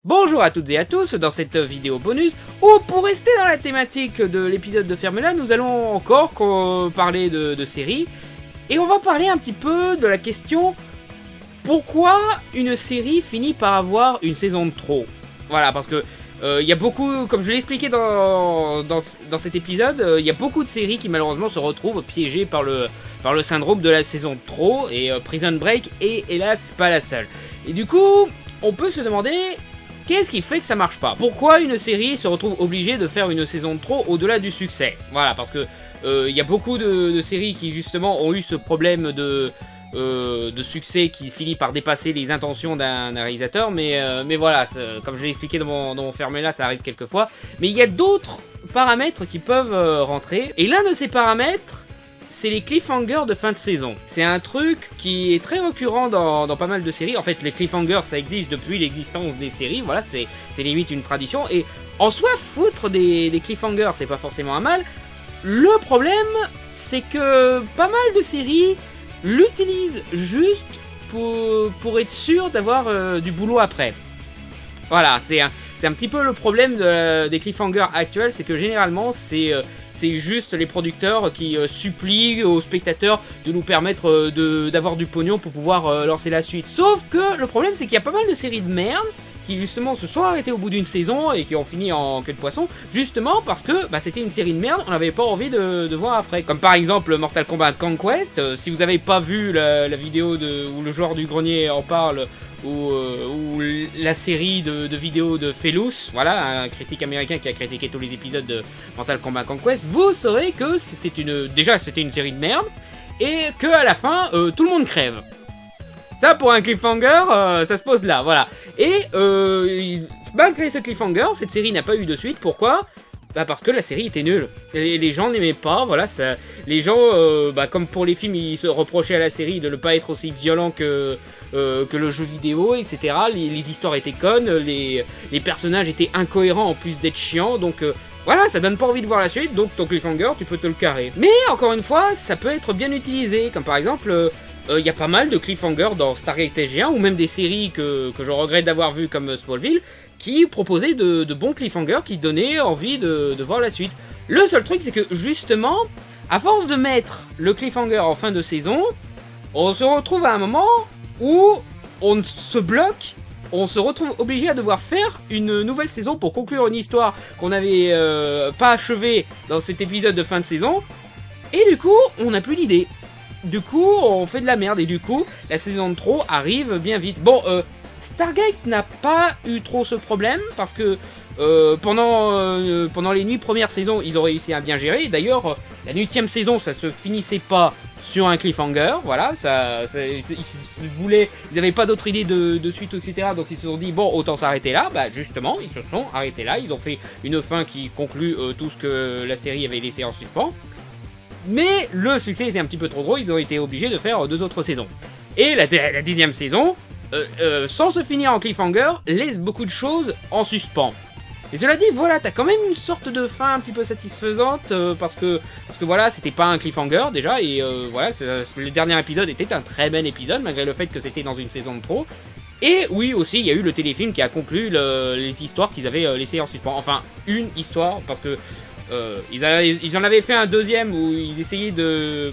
Bonjour à toutes et à tous, dans cette vidéo bonus, ou pour rester dans la thématique de l'épisode de Fermela, nous allons encore parler de séries, et on va parler un petit peu de la question pourquoi une série finit par avoir une saison de trop. Voilà, parce que il y a beaucoup, comme je l'ai expliqué dans cet épisode, il y a beaucoup de séries qui malheureusement se retrouvent piégées par le syndrome de la saison de trop, et Prison Break est hélas pas la seule. Et du coup, on peut se demander... qu'est-ce qui fait que ça marche pas? Pourquoi une série se retrouve obligée de faire une saison de trop au-delà du succès? Voilà, parce que y a beaucoup de séries qui justement ont eu ce problème de succès qui finit par dépasser les intentions d'un réalisateur, mais voilà, comme je l'ai expliqué dans mon Fermela, ça arrive quelquefois. Mais il y a d'autres paramètres qui peuvent rentrer, et l'un de ces paramètres, c'est les cliffhangers de fin de saison. C'est un truc qui est très récurrent dans pas mal de séries. En fait, les cliffhangers, ça existe depuis l'existence des séries. Voilà, c'est limite une tradition. Et en soi, foutre des cliffhangers, c'est pas forcément un mal. Le problème, c'est que pas mal de séries l'utilisent juste pour être sûr d'avoir du boulot après. Voilà, c'est un petit peu le problème des cliffhangers actuels, c'est que généralement, c'est juste les producteurs qui supplient aux spectateurs de nous permettre d'avoir du pognon pour pouvoir lancer la suite. Sauf que le problème, c'est qu'il y a pas mal de séries de merde qui justement se sont arrêtées au bout d'une saison et qui ont fini en queue de poisson, justement parce que c'était une série de merde, on n'avait pas envie de voir après. Comme par exemple Mortal Kombat Conquest. Si vous n'avez pas vu la vidéo où le joueur du grenier en parle, ou la série de vidéos de Felus, voilà, un critique américain qui a critiqué tous les épisodes de Mortal Kombat Conquest, vous saurez que c'était une série de merde, et que à la fin, tout le monde crève. Ça, pour un cliffhanger, ça se pose là, voilà. Et malgré ce cliffhanger, cette série n'a pas eu de suite. Pourquoi ? Parce que la série était nulle. Les gens n'aimaient pas, voilà. Les gens, comme pour les films, ils se reprochaient à la série de ne pas être aussi violent que le jeu vidéo, etc. Les histoires étaient connes, les personnages étaient incohérents en plus d'être chiants, donc voilà, ça donne pas envie de voir la suite, donc ton cliffhanger, tu peux te le carrer. Mais encore une fois, ça peut être bien utilisé, comme par exemple... y a pas mal de cliffhangers dans Stargate SG1 ou même des séries que je regrette d'avoir vues comme Smallville qui proposaient de bons cliffhangers qui donnaient envie de voir la suite. Le seul truc, c'est que justement, à force de mettre le cliffhanger en fin de saison, on se retrouve à un moment où on se bloque, on se retrouve obligé à devoir faire une nouvelle saison pour conclure une histoire qu'on n'avait pas achevée dans cet épisode de fin de saison, et du coup, on n'a plus d'idée. Du coup, on fait de la merde et du coup, la saison de trop arrive bien vite. Bon, Stargate n'a pas eu trop ce problème parce que pendant les 8 premières saisons, ils ont réussi à bien gérer. D'ailleurs, la 8e saison, ça se finissait pas sur un cliffhanger. Voilà, ils n'avaient pas d'autre idée de suite, etc. Donc ils se sont dit, bon, autant s'arrêter là. Bah justement, ils se sont arrêtés là. Ils ont fait une fin qui conclut tout ce que la série avait laissé en suspens. Mais le succès était un petit peu trop gros, ils ont été obligés de faire 2 autres saisons. Et la 10e saison, sans se finir en cliffhanger, laisse beaucoup de choses en suspens. Et cela dit, voilà, t'as quand même une sorte de fin un petit peu satisfaisante, parce que voilà, c'était pas un cliffhanger déjà, et voilà, le dernier épisode était un très bon épisode, malgré le fait que c'était dans une saison de trop. Et oui, aussi, il y a eu le téléfilm qui a conclu les histoires qu'ils avaient laissées en suspens. Enfin, une histoire, parce que ils en avaient fait un deuxième où ils essayaient de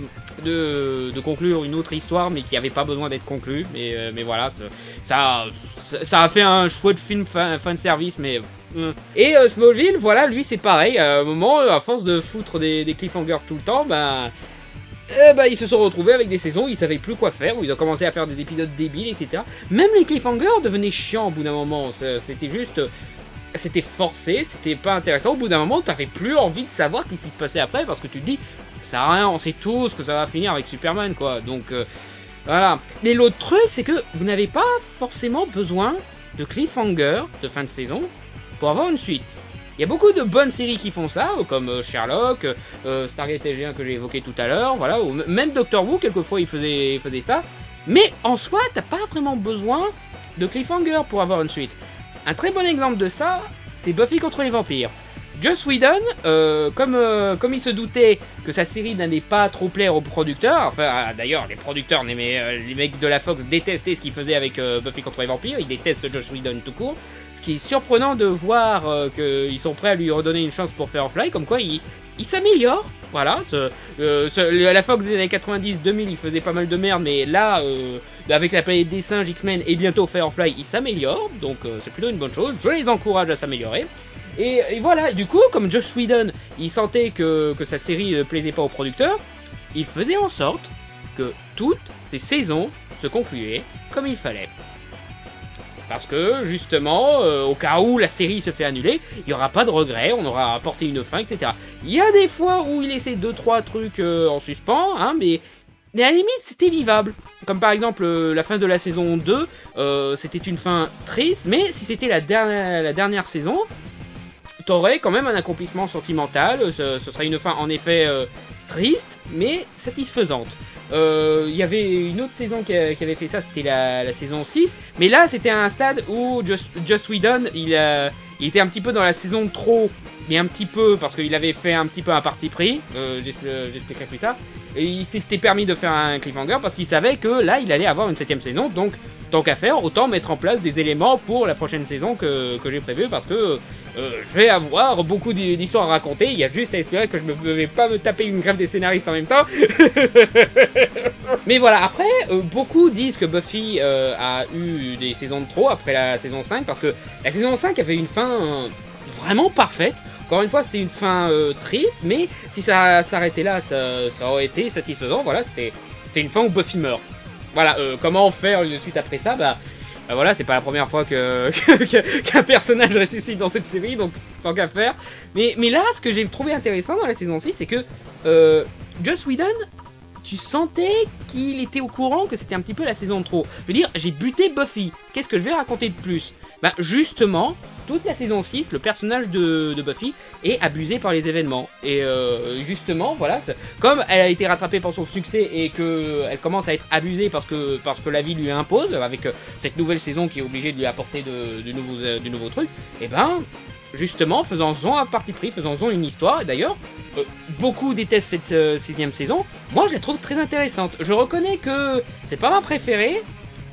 conclure une autre histoire mais qui avait pas besoin d'être conclue, mais voilà, ça a fait un chouette film fan service, mais et Smallville, voilà, lui c'est pareil, à un moment, à force de foutre des cliffhangers tout le temps, ils se sont retrouvés avec des saisons où ils savaient plus quoi faire, où ils ont commencé à faire des épisodes débiles, etc. Même les cliffhangers devenaient chiants au bout d'un moment, c'était forcé, c'était pas intéressant. Au bout d'un moment, t'avais plus envie de savoir qu'est-ce qui se passait après parce que tu te dis, ça sert à rien, on sait tous que ça va finir avec Superman, quoi. Donc, voilà. Mais l'autre truc, c'est que vous n'avez pas forcément besoin de cliffhanger de fin de saison pour avoir une suite. Il y a beaucoup de bonnes séries qui font ça, comme Sherlock, Stargate SG1 que j'ai évoqué tout à l'heure, voilà, ou même Doctor Who, quelquefois il faisait ça. Mais en soi, t'as pas vraiment besoin de cliffhanger pour avoir une suite. Un très bon exemple de ça, c'est Buffy contre les vampires. Joss Whedon, comme il se doutait que sa série n'allait pas trop plaire aux producteurs, enfin d'ailleurs les producteurs, les mecs de la Fox détestaient ce qu'il faisait avec Buffy contre les vampires, ils détestent Joss Whedon tout court, ce qui est surprenant de voir qu'ils sont prêts à lui redonner une chance pour Firefly, comme quoi il s'améliore. Voilà, la Fox des années 90-2000, il faisait pas mal de merde, mais là, avec la planète des singes, X-Men et bientôt Firefly, il s'améliore, donc c'est plutôt une bonne chose. Je les encourage à s'améliorer. Et voilà, du coup, comme Joss Whedon, il sentait que sa série ne plaisait pas aux producteurs, il faisait en sorte que toutes ces saisons se concluaient comme il fallait. Parce que, justement, au cas où la série se fait annuler, il n'y aura pas de regret, on aura apporté une fin, etc. Il y a des fois où il laissait 2-3 trucs en suspens, hein, mais à la limite, c'était vivable. Comme par exemple, la fin de la saison 2, c'était une fin triste, mais si c'était la dernière saison, t'aurais quand même un accomplissement sentimental, ce serait une fin en effet triste, mais satisfaisante. Il y avait une autre saison qui avait fait ça, c'était la saison 6, mais là c'était à un stade où Joss Whedon, il était un petit peu dans la saison de trop, mais un petit peu, parce qu'il avait fait un petit peu un parti pris, j'expliquerai plus tard, et il s'était permis de faire un cliffhanger parce qu'il savait que là il allait avoir une 7ème saison, donc tant qu'à faire, autant mettre en place des éléments pour la prochaine saison que j'ai prévu, parce que je vais avoir beaucoup d'histoires à raconter. Il y a juste à espérer que je ne vais pas me taper une grève des scénaristes en même temps. Mais voilà, après, beaucoup disent que Buffy a eu des saisons de trop après la saison 5, parce que la saison 5 avait une fin vraiment parfaite. Encore une fois, c'était une fin triste, mais si ça s'arrêtait là, ça aurait été satisfaisant. Voilà, c'était une fin où Buffy meurt. Voilà, comment faire une suite après ça, bah voilà, c'est pas la première fois qu'un personnage ressuscite dans cette série, donc tant qu'à faire. Mais là, ce que j'ai trouvé intéressant dans la saison 6, c'est que Joss Whedon, tu sentais qu'il était au courant que c'était un petit peu la saison de trop. Je veux dire, j'ai buté Buffy, qu'est-ce que je vais raconter de plus? Bah justement, toute la saison 6, le personnage de Buffy est abusé par les événements. Et justement, voilà, comme elle a été rattrapée par son succès et qu'elle commence à être abusée parce que la vie lui impose, avec cette nouvelle saison qui est obligée de lui apporter de nouveaux trucs, et ben, justement, faisons-en un parti pris, faisons-en une histoire. Et d'ailleurs, beaucoup détestent cette 6ème saison. Moi, je la trouve très intéressante. Je reconnais que c'est pas ma préférée,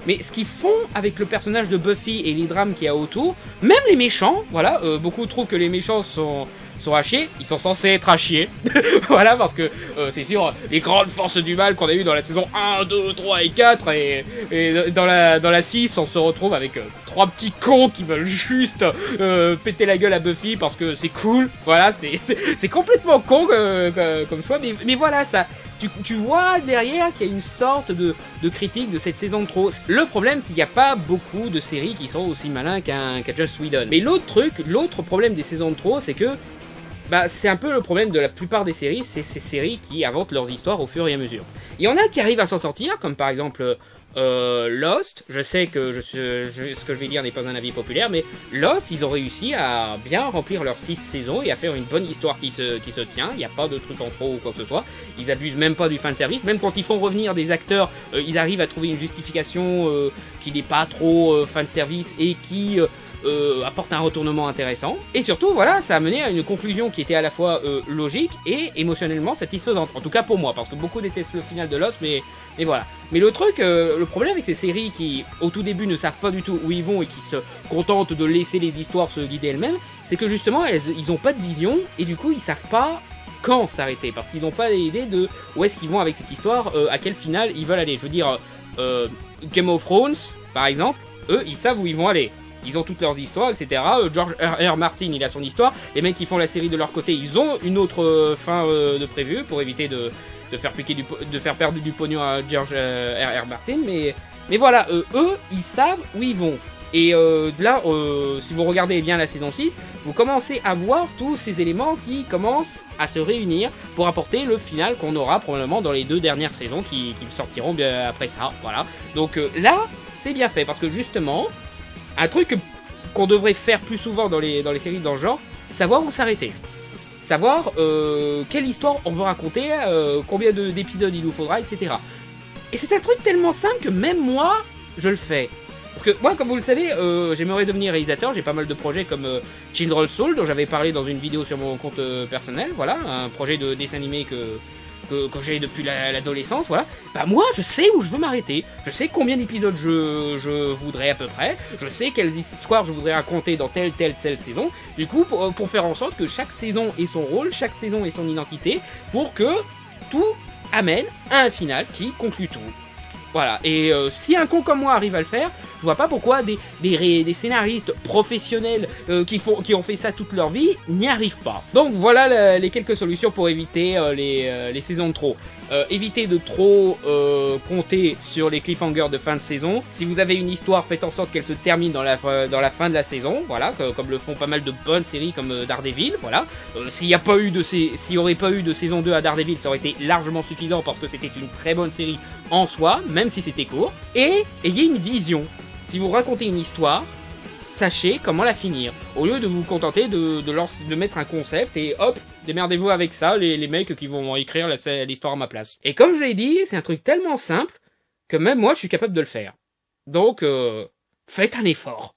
mais ce qu'ils font avec le personnage de Buffy et les drames qu'il y a autour, même les méchants, voilà, beaucoup trouvent que les méchants sont à chier, ils sont censés être à chier. Voilà, parce que c'est sûr, les grandes forces du mal qu'on a eu dans la saison 1, 2, 3 et 4, et dans la 6, on se retrouve avec 3 petits cons qui veulent juste péter la gueule à Buffy parce que c'est cool. Voilà, c'est complètement con comme choix, mais voilà, ça... Tu vois derrière qu'il y a une sorte de critique de cette saison de trop. Le problème, c'est qu'il n'y a pas beaucoup de séries qui sont aussi malins qu'un Joss Whedon. Mais l'autre problème des saisons de trop, c'est que bah, c'est un peu le problème de la plupart des séries, c'est ces séries qui inventent leurs histoires au fur et à mesure. Il y en a qui arrivent à s'en sortir, comme par exemple Lost. Je sais que ce que je vais dire n'est pas un avis populaire, mais Lost, ils ont réussi à bien remplir leurs 6 saisons et à faire une bonne histoire qui se tient. Il n'y a pas de truc en trop ou quoi que ce soit. Ils abusent même pas du fanservice. Même quand ils font revenir des acteurs, ils arrivent à trouver une justification qui n'est pas trop fanservice et qui apporte un retournement intéressant. Et surtout, voilà, ça a mené à une conclusion qui était à la fois logique et émotionnellement satisfaisante. En tout cas pour moi, parce que beaucoup détestent le final de Lost, mais voilà. Mais le truc, le problème avec ces séries qui, au tout début, ne savent pas du tout où ils vont et qui se contentent de laisser les histoires se guider elles-mêmes, c'est que justement, ils ont pas de vision et du coup, ils savent pas quand s'arrêter, parce qu'ils n'ont pas d'idée de où est-ce qu'ils vont avec cette histoire, à quel final ils veulent aller. Je veux dire, Game of Thrones, par exemple, eux, ils savent où ils vont aller. Ils ont toutes leurs histoires, etc. George R. Martin, il a son histoire. Les mecs qui font la série de leur côté, ils ont une autre fin de prévue pour éviter de faire perdre du pognon à George R. Martin. Mais voilà, eux, ils savent où ils vont. Et là, si vous regardez bien la saison 6, vous commencez à voir tous ces éléments qui commencent à se réunir pour apporter le final qu'on aura probablement dans les 2 dernières saisons qui sortiront bien après ça. Voilà. Donc là, c'est bien fait parce que justement, un truc qu'on devrait faire plus souvent dans les séries dans le genre, savoir où s'arrêter. Savoir quelle histoire on veut raconter, combien d'épisodes il nous faudra, etc. Et c'est un truc tellement simple que même moi, je le fais. Parce que moi, comme vous le savez, j'aimerais devenir réalisateur. J'ai pas mal de projets comme Children's Soul, dont j'avais parlé dans une vidéo sur mon compte personnel. Voilà, un projet de dessin animé que j'ai depuis l'adolescence, voilà, bah moi je sais où je veux m'arrêter, je sais combien d'épisodes je voudrais à peu près, je sais quelles histoires je voudrais raconter dans telle saison, du coup pour faire en sorte que chaque saison ait son rôle, chaque saison ait son identité, pour que tout amène à un final qui conclut tout. Voilà, et si un con comme moi arrive à le faire, je vois pas pourquoi des scénaristes professionnels qui ont fait ça toute leur vie n'y arrivent pas. Donc voilà les quelques solutions pour éviter les saisons de trop. Évitez de trop compter sur les cliffhangers de fin de saison. Si vous avez une histoire, faites en sorte qu'elle se termine dans la fin de la saison, voilà, comme le font pas mal de bonnes séries comme Daredevil, voilà. S'il n'y aurait pas eu de saison 2 à Daredevil, ça aurait été largement suffisant parce que c'était une très bonne série en soi, même si c'était court. Et ayez une vision. Si vous racontez une histoire, sachez comment la finir. Au lieu de vous contenter de mettre un concept et hop, démerdez-vous avec ça, les mecs qui vont écrire l'histoire à ma place. Et comme je l'ai dit, c'est un truc tellement simple que même moi je suis capable de le faire. Donc, faites un effort.